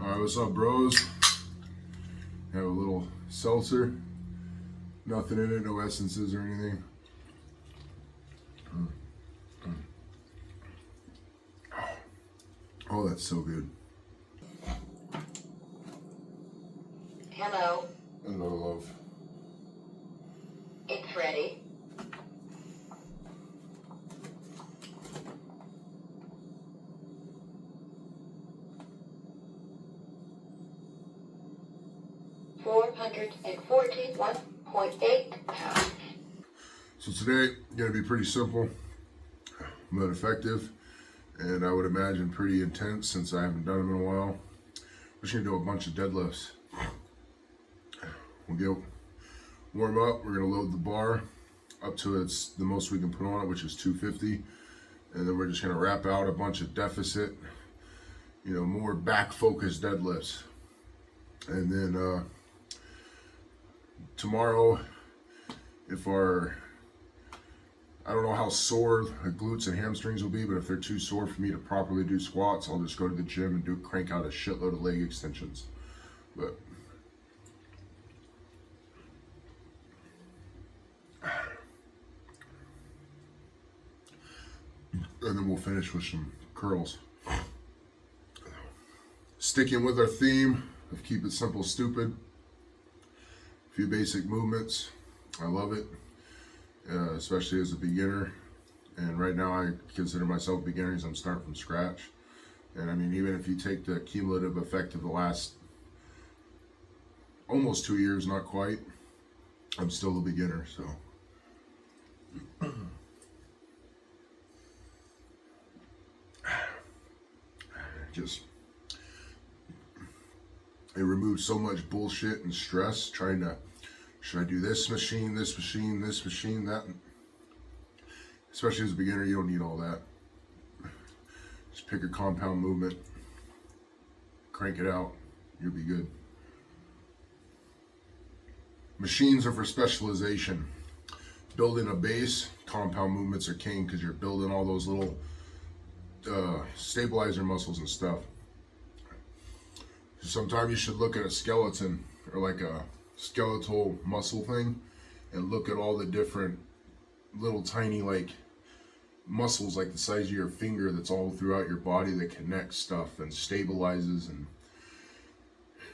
Alright, what's up, bros? Have a little seltzer. Nothing in it, no essences or anything. Oh, that's so good. Hello. Hello, love. It's ready. £441.8. So today, gonna be pretty simple, but effective, and I would imagine pretty intense since I haven't done them in a while. We're just gonna do a bunch of deadlifts. We'll get warm up. We're gonna load the bar up to it's the most we can put on it, which is 250, and then we're just gonna wrap out a bunch of deficit, more back-focused deadlifts, and then tomorrow, I don't know how sore the glutes and hamstrings will be, but if they're too sore for me to properly do squats, I'll just go to the gym and crank out a shitload of leg extensions. But and then we'll finish with some curls. Sticking with our theme of keep it simple, stupid. A few basic movements. I love it. Especially as a beginner, and right now I consider myself a beginner because I'm starting from scratch. And I mean, even if you take the cumulative effect of the last almost 2 years, not quite, I'm still a beginner. So it removes so much bullshit and stress trying to, should I do this machine, this machine, this machine, that? Especially as a beginner, you don't need all that. Just pick a compound movement, crank it out, you'll be good. Machines are for specialization. Building a base, compound movements are king because you're building all those little stabilizer muscles and stuff. Sometimes you should look at a skeleton or like a skeletal muscle thing and look at all the different little tiny like muscles like the size of your finger that's all throughout your body that connects stuff and stabilizes. And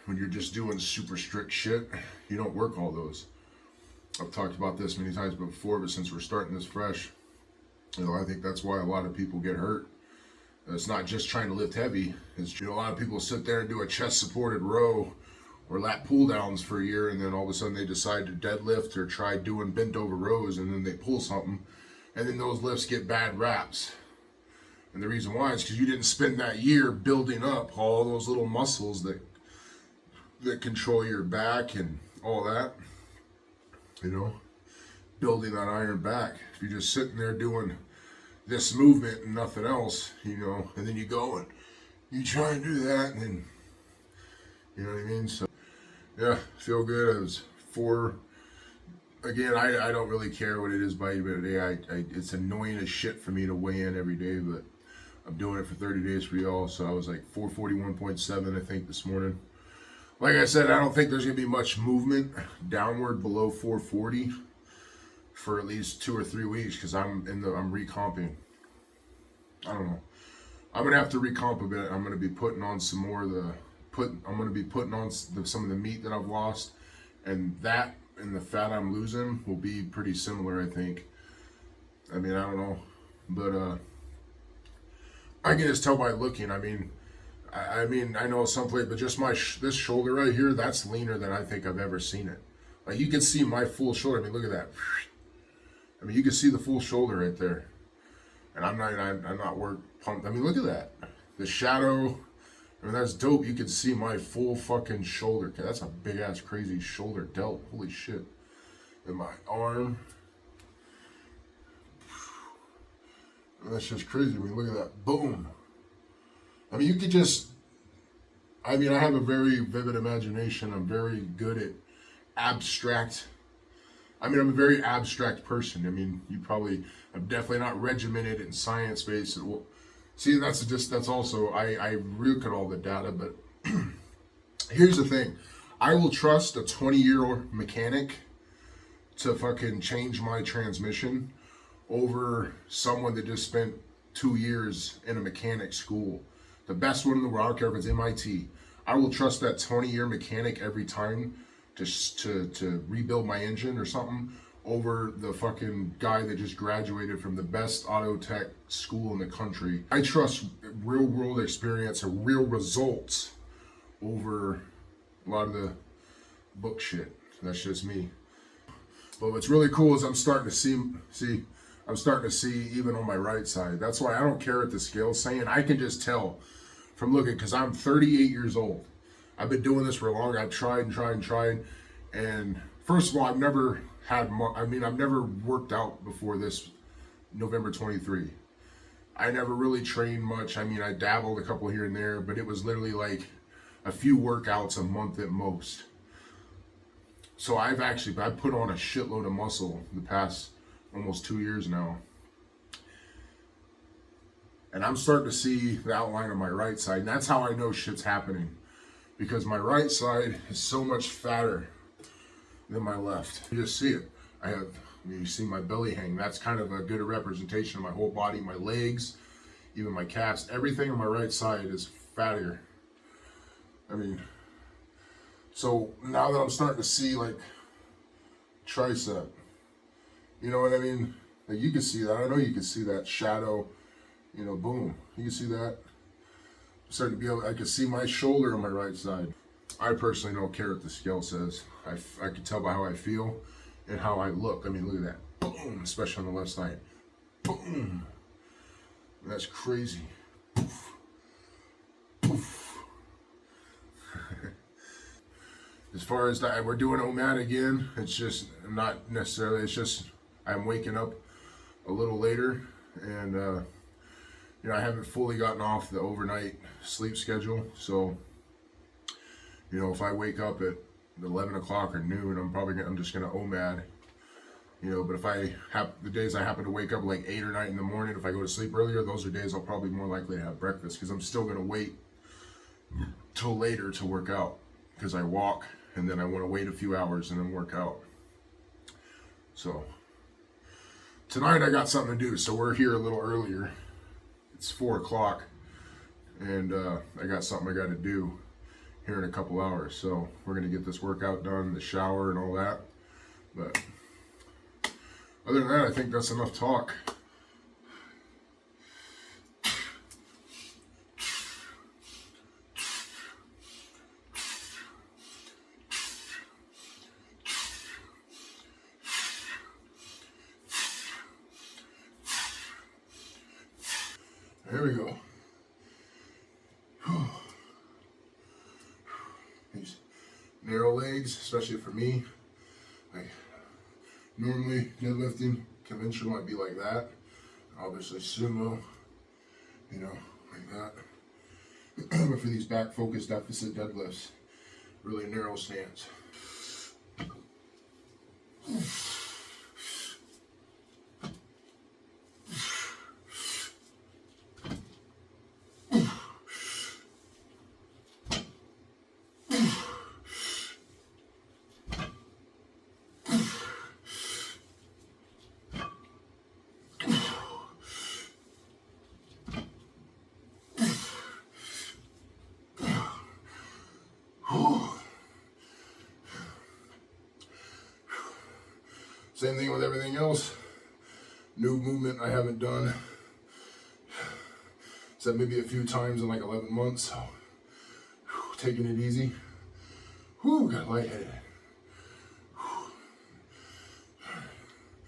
when you're just doing super strict shit, you don't work all those. I've talked about this many times before, but since we're starting this fresh, I think that's why a lot of people get hurt. It's not just trying to lift heavy. It's, a lot of people sit there and do a chest supported row or lat pull downs for a year, and then all of a sudden they decide to deadlift or try doing bent over rows, and then they pull something, and then those lifts get bad raps. And the reason why is because you didn't spend that year building up all those little muscles that control your back and all that, building that iron back. If you're just sitting there doing this movement and nothing else, and then you go and you try and do that, and then, you know what I mean? So yeah, feel good. It was 4. Again, I don't really care what it is by the day. It's annoying as shit for me to weigh in every day, but I'm doing it for 30 days for y'all. So I was like 441.7, I think, this morning. Like I said, I don't think there's gonna be much movement downward below 440 for at least 2 or 3 weeks because I'm recomping. I don't know. I'm gonna have to recomp a bit. I'm gonna be putting on some more of I'm going to be putting on some of the meat that I've lost, and that and the fat I'm losing will be pretty similar, I think. I mean, I don't know, but I can just tell by looking. I mean, I know someplace, but just this shoulder right here, that's leaner than I think I've ever seen it. Like, you can see my full shoulder. I mean, look at that. I mean, you can see the full shoulder right there, and I'm not work pumped. I mean, look at that. The shadow. I mean, that's dope. You can see my full fucking shoulder. That's a big ass crazy shoulder delt. Holy shit. And my arm. That's just crazy. I mean, look at that. Boom. I mean, you could just, I have a very vivid imagination. I'm very good at abstract. I'm a very abstract person. I mean, I'm definitely not regimented and science-based. See, that's also, I look at all the data, but Here's the thing. I will trust a 20-year mechanic to fucking change my transmission over someone that just spent 2 years in a mechanic school. The best one in the world, I don't care if it's MIT. I will trust that 20-year mechanic every time to rebuild my engine or something over the fucking guy that just graduated from the best auto tech school in the country. I trust real world experience and real results over a lot of the book shit. That's just me. But what's really cool is I'm starting to see even on my right side. That's why I don't care what the scale's saying. I can just tell from looking, because I'm 38 years old. I've been doing this for long. I've tried and tried and tried. And first of all, I've never worked out before this November 23. I never really trained much. I mean, I dabbled a couple here and there, but it was literally like a few workouts a month at most. So I put on a shitload of muscle the past almost 2 years now. And I'm starting to see the outline of my right side. And that's how I know shit's happening. Because my right side is so much fatter than my left. You just see it. You see my belly hang. That's kind of a good representation of my whole body, my legs, even my calves. Everything on my right side is fattier. I mean, so now that I'm starting to see like tricep, you know what I mean? Like you can see that. I know you can see that shadow, you know, boom. You can see that. I'm starting to be able, I can see my shoulder on my right side. I personally don't care what the scale says. I can tell by how I feel and how I look. I mean, look at that. Boom, especially on the left side. Boom. That's crazy. Poof. Poof. As far as that, we're doing OMAD again. It's just not necessarily, it's just I'm waking up a little later and you know, I haven't fully gotten off the overnight sleep schedule. So, you know, if I wake up at 11 o'clock or noon, I'm just gonna OMAD. You know, but if the days I happen to wake up like 8 or 9 in the morning, if I go to sleep earlier, those are days I'll probably more likely to have breakfast, because I'm still gonna wait till later to work out, because I walk and then I want to wait a few hours and then work out. So tonight I got something to do, so we're here a little earlier. It's 4 o'clock and I got something I got to do here in a couple hours. So we're gonna get this workout done, the shower and all that. But other than that, I think that's enough talk. There we go. These narrow legs, especially for me. Like normally deadlifting, conventional might be like that. Obviously sumo, you know, like that. But for these back focused deficit deadlifts, really narrow stance. Same thing with everything else. New movement I haven't done, except maybe a few times in like 11 months. So, taking it easy. Got lightheaded.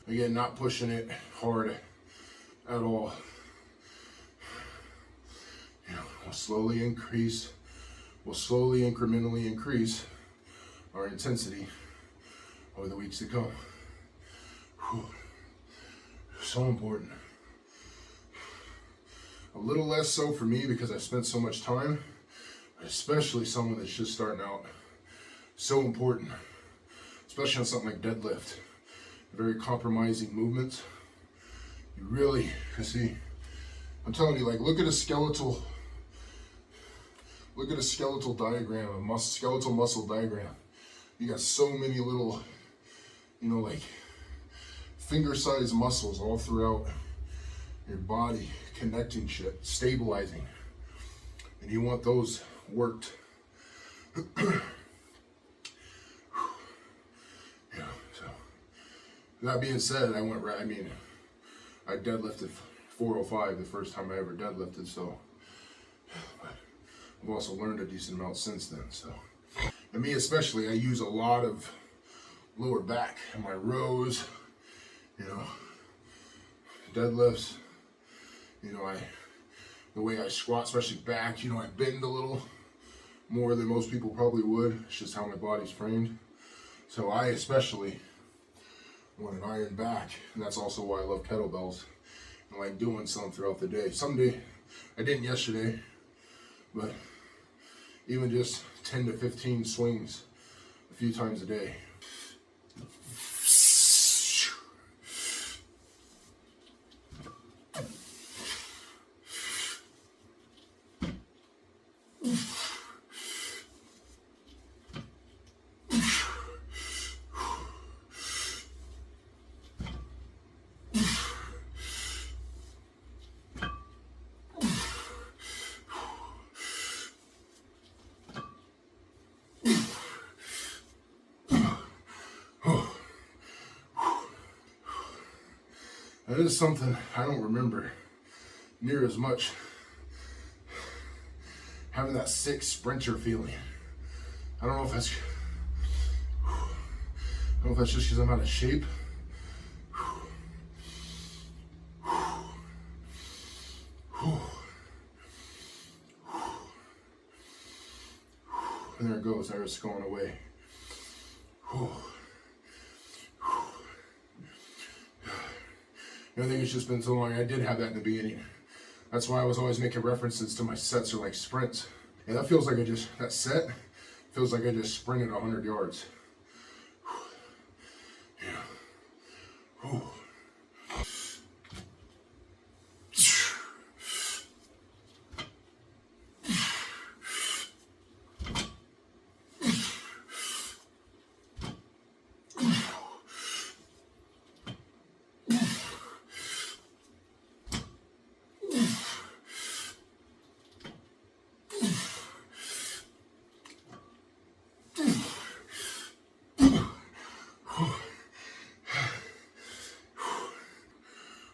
Again, not pushing it hard at all. You know, we'll slowly incrementally increase our intensity over the weeks to come. So important. A little less so for me because I spent so much time, but especially someone that's just starting out. So important, especially on something like deadlift. Very compromising movements. You really can see, I'm telling you, like look at a skeletal Look at a skeletal diagram, a skeletal muscle diagram. You got so many little, you know, like finger-sized muscles all throughout your body, connecting shit, stabilizing. And you want those worked. Yeah, so that being said, I deadlifted 405 the first time I ever deadlifted, so but I've also learned a decent amount since then. So, and me especially, I use a lot of lower back in my rows, you know, deadlifts, you know, the way I squat, especially back, you know, I bend a little more than most people probably would. It's just how my body's framed. So I especially want an iron back, and that's also why I love kettlebells. I like doing some throughout the day. Someday, I didn't yesterday, but even just 10 to 15 swings a few times a day. That is something I don't remember near as much. Having that sick sprinter feeling. I don't know if that's just because I'm out of shape. And there it goes, there it's going away. I think it's just been so long. I did have that in the beginning. That's why I was always making references to my sets are like sprints. And that feels like that set feels like I just sprinted 100 yards. Yeah.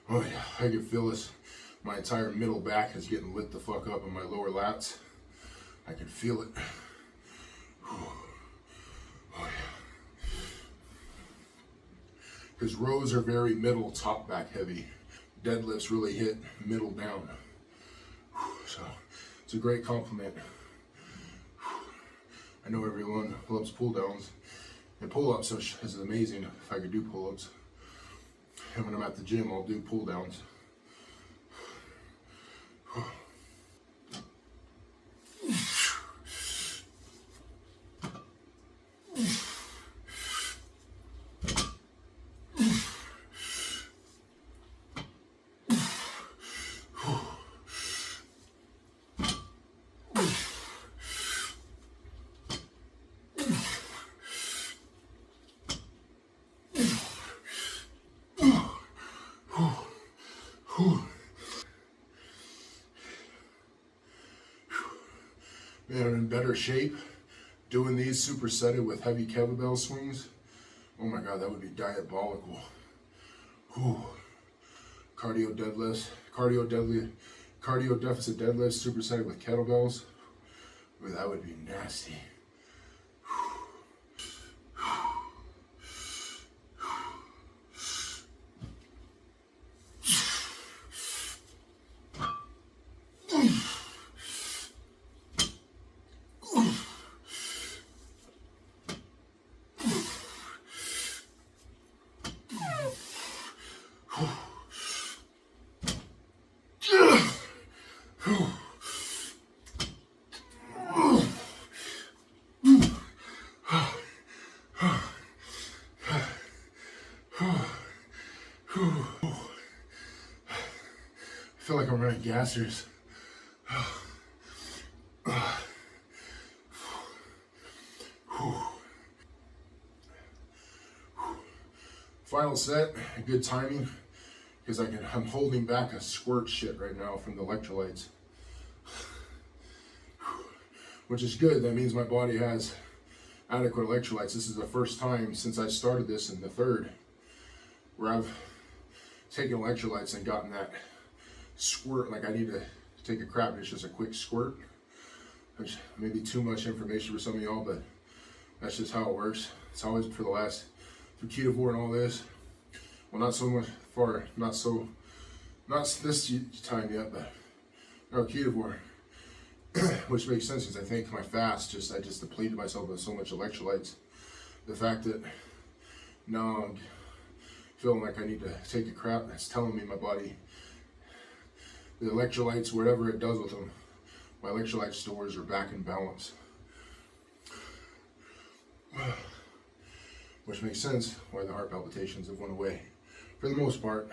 Oh yeah, I can feel this. My entire middle back is getting lit the fuck up in my lower lats. I can feel it. Oh yeah. Because rows are very middle, top back heavy. Deadlifts really hit middle down. So it's a great compliment. I know everyone loves pull downs. And pull-ups is amazing if I could do pull-ups. And when I'm at the gym, I'll do pull downs. Man, I'm in better shape doing these supersetted with heavy kettlebell swings. Oh my God, that would be diabolical. Whew. Cardio deficit deadlifts supersetted with kettlebells. Ooh, that would be nasty. I feel like I'm running gassers. Final set, good timing, because I'm holding back a squirt shit right now from the electrolytes, which is good. That means my body has adequate electrolytes. This is the first time since I started this in the third where I've taken electrolytes and gotten that squirt, like I need to take a crap and it's just a quick squirt, which may be too much information for some of y'all, but that's just how it works. It's always for the last, through ketovore and all this, well, not so much far, not this time yet, but no, ketovore, which makes sense because I think my fast, I just depleted myself with so much electrolytes. The fact that now I'm feeling like I need to take a crap, it's telling me my body, the electrolytes, whatever it does with them, my electrolyte stores are back in balance. Which makes sense why the heart palpitations have went away for the most part.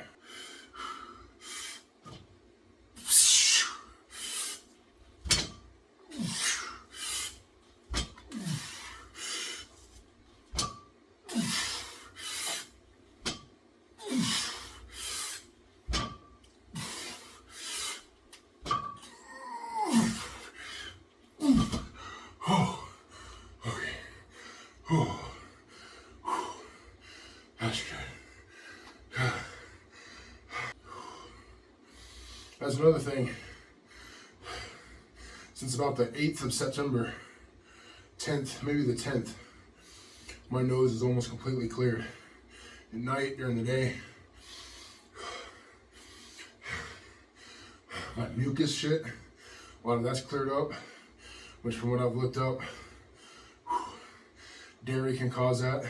That's another thing. Since about the 8th of September, 10th, maybe the 10th, my nose is almost completely clear. At night, during the day, my mucus shit, a lot of that's cleared up, which from what I've looked up, dairy can cause that.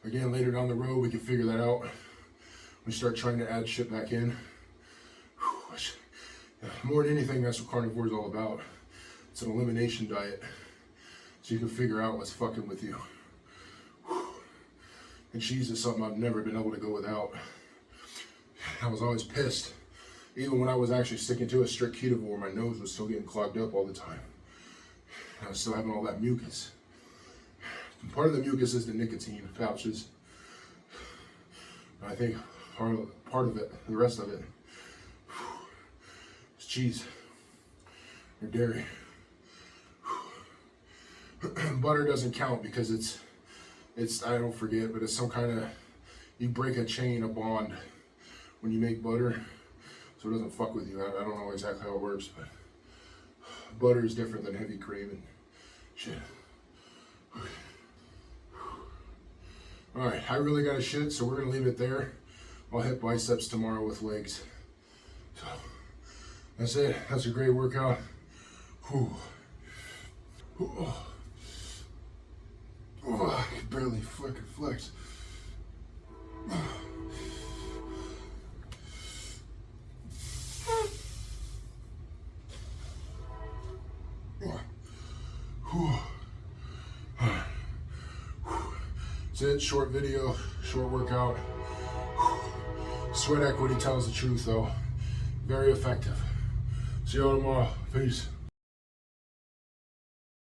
Again, later down the road, we can figure that out. We start trying to add shit back in. More than anything, that's what carnivore is all about. It's an elimination diet, so you can figure out what's fucking with you. And cheese is something I've never been able to go without. I was always pissed. Even when I was actually sticking to a strict ketovore, my nose was still getting clogged up all the time. I was still having all that mucus. And part of the mucus is the nicotine pouches. I think part of it, the rest of it, is cheese or dairy. Butter doesn't count because it's I don't forget, but it's some kind of, you break a chain, a bond when you make butter, so it doesn't fuck with you. I don't know exactly how it works, but butter is different than heavy cream and shit. Alright, I really got to shit, so we're going to leave it there. I'll hit biceps tomorrow with legs. So, that's it. That's a great workout. Whew. Oh, I can barely fucking flex. That's it. Short video, short workout. Sweat equity tells the truth though. Very effective. See you all tomorrow. Peace.